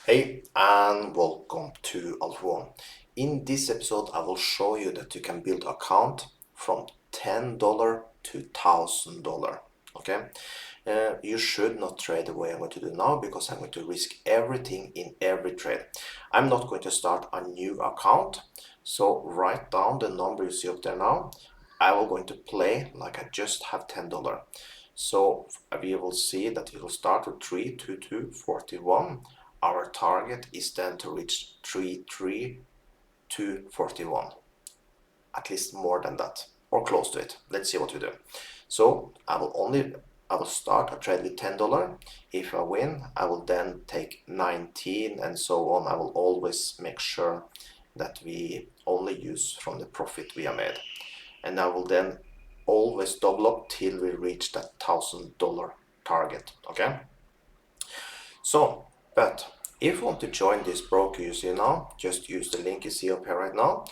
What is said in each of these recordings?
Hey and welcome to Alt1. In this episode I will show you that you can build account from $10 to $1,000. Okay, you should not trade the way I'm going to do now because I'm going to risk everything in every trade. I'm not going to start a new account, so write down the number you see up there now. I will going to play like I just have $10. So we will see that it will start with 32241. Our target is then to reach 33241, at least more than that or close to it. Let's see what we do. So I will start a trade with $10. If I win, I will then take 19 and so on. I will always make sure that we only use from the profit we have made, and I will then always double up till we reach that $1,000 target. Okay, so but if you want to join this broker you see now, just use the link you see up here right now,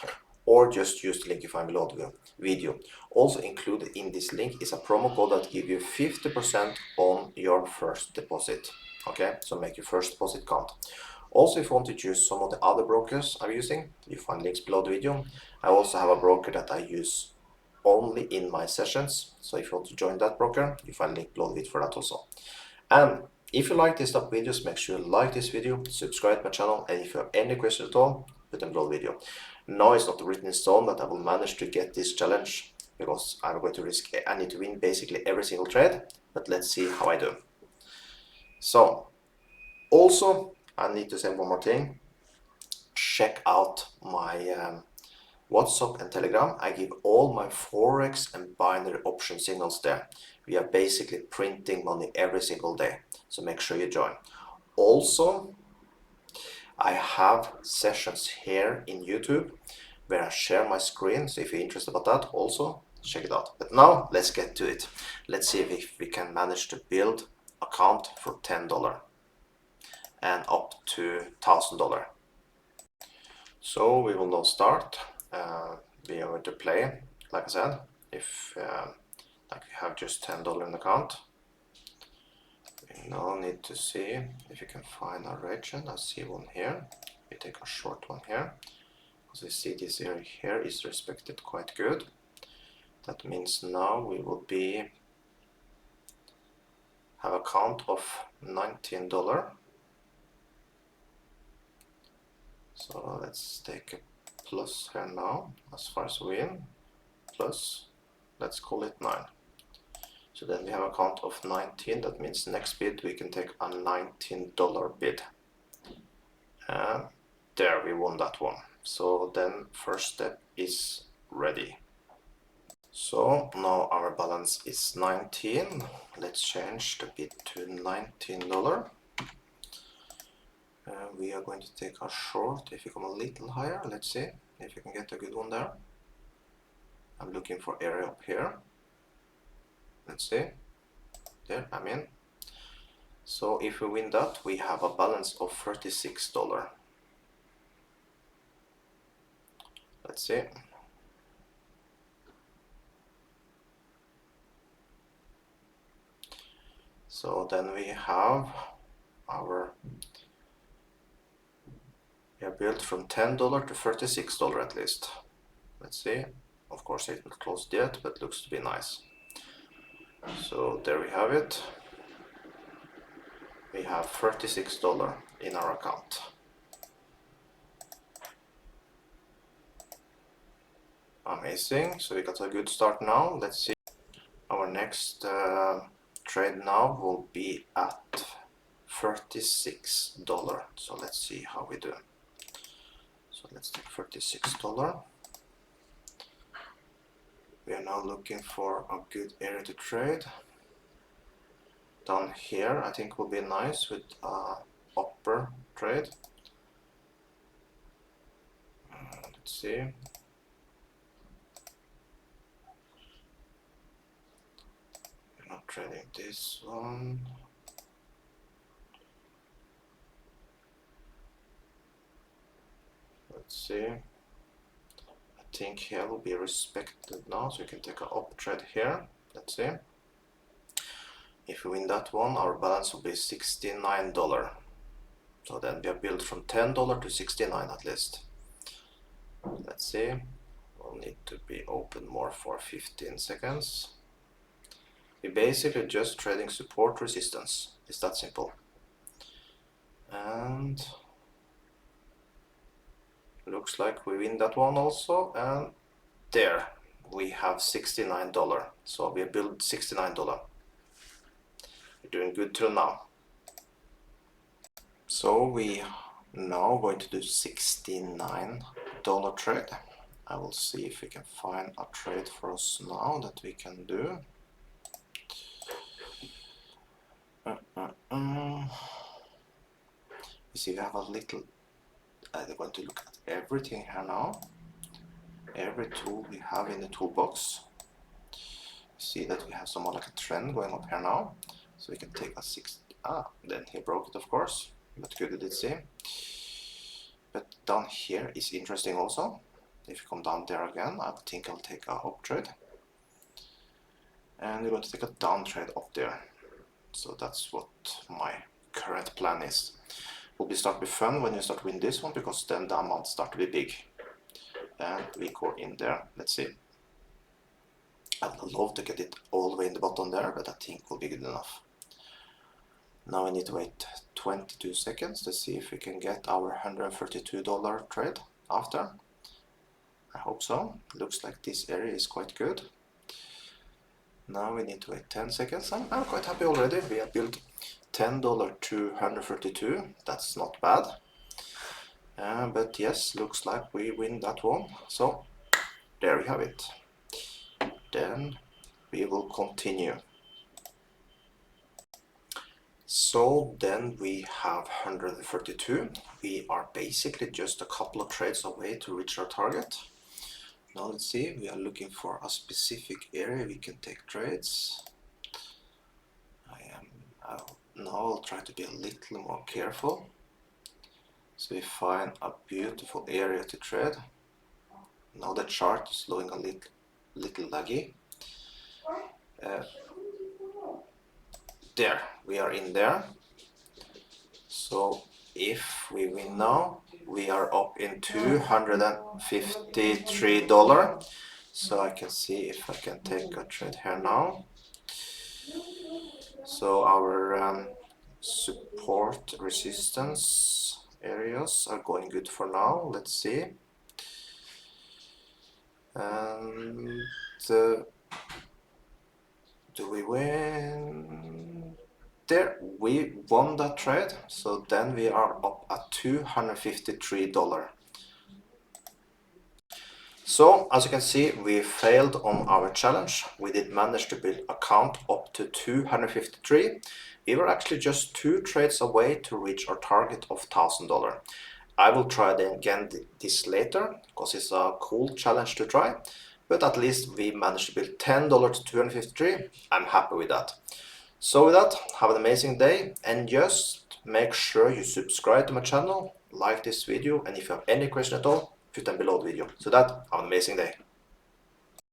or just use the link you find below the video. Also included in this link is a promo code that gives you 50% on your first deposit. Okay, so make your first deposit count. Also, if you want to choose some of the other brokers I'm using, you find links below the video. I also have a broker that I use only in my sessions, so if you want to join that broker, you find link below the video for that also. And if you like this type of videos, make sure you like this video, subscribe to my channel, and if you have any questions at all, put them below the video. Now it's not written in stone that I will manage to get this challenge because I'm going to risk, I need to win basically every single trade, but let's see how I do. So also I need to say one more thing. Check out my WhatsApp and Telegram. I give all my Forex and binary option signals there. We are basically printing money every single day, so make sure you join. Also, I have sessions here in YouTube where I share my screen, so if you're interested about that, also check it out. But now let's get to it. Let's see if we can manage to build account for $10 and up to $1,000. So we will now start. We are going to play, like I said, if like we have just $10 in the account. We now need to see if you can find a region. I see one here. We take a short one here because we see this area here is respected quite good. That means now we will have a count of $19. So let's take a plus here now as far as we win, plus let's call it 9. So then we have a count of 19. That means next bid we can take a $19 bid, and there we won that one. So then first step is ready. So now our balance is 19. Let's change the bid to $19. We are going to take a short. If you come a little higher, let's see if you can get a good one there. I'm looking for area up here. Let's see. There, I'm in. So if we win that, we have a balance of $36. Let's see. So then we have our, we are built from $10 to $36 at least. Let's see. Of course it will close yet, but looks to be nice. So there we have it. We have $36 in our account. Amazing. So we got a good start now. Let's see. Our next trade now will be at $36. So let's see how we do. So let's take $36. We are now looking for a good area to trade. Down here I think will be nice with upper trade. Let's see. We're not trading this one. Let's see. I think here will be respected now, so you can take an up trade here. Let's see. If we win that one, our balance will be $69. So then we have built from $10 to 69 at least. Let's see, we'll need to be open more for 15 seconds. We're basically just trading support resistance. It's that simple. And looks like we win that one also. And there we have $69. So we built $69. We're doing good till now. So we now going to do $69 trade. I will see if we can find a trade for us now that we can do. You see, we have a little. I'm going to look at everything here now. Every tool we have in the toolbox. See that we have somewhat like a trend going up here now. So we can take a 6. Then he broke it, of course. But good did it see. But down here is interesting also. If you come down there again, I think I'll take a up trade. And we're going to take a down trade up there. So that's what my current plan is. Will be start with fun when you start win this one, because then the amount start to be big. And we go in there. Let's see. I would love to get it all the way in the bottom there, but I think will be good enough. Now we need to wait 22 seconds to see if we can get our $132 trade after. I hope so. Looks like this area is quite good. Now we need to wait 10 seconds. I'm quite happy already. We have built $10 to 132. That's not bad. But yes, looks like we win that one. So there we have it. Then we will continue. So then we have 132. We are basically just a couple of trades away to reach our target. Now let's see, we are looking for a specific area we can take trades. Now I'll try to be a little more careful. So we find a beautiful area to trade. Now the chart is looking a little laggy. There, we are in there. So if we win now, we are up in $253. So I can see if I can take a trade here now. So our support resistance areas are going good for now. Let's see. And do we win? There, we won that trade. So then we are up at $253. So as you can see, we failed on our challenge. We did manage to build a count up to 253. We were actually just 2 trades away to reach our target of $1,000. I will try again this later, because it's a cool challenge to try. But at least we managed to build $10 to 253. I'm happy with that. So with that, have an amazing day, and just make sure you subscribe to my channel, like this video, and if you have any question at all, put them below the video. So that, have an amazing day.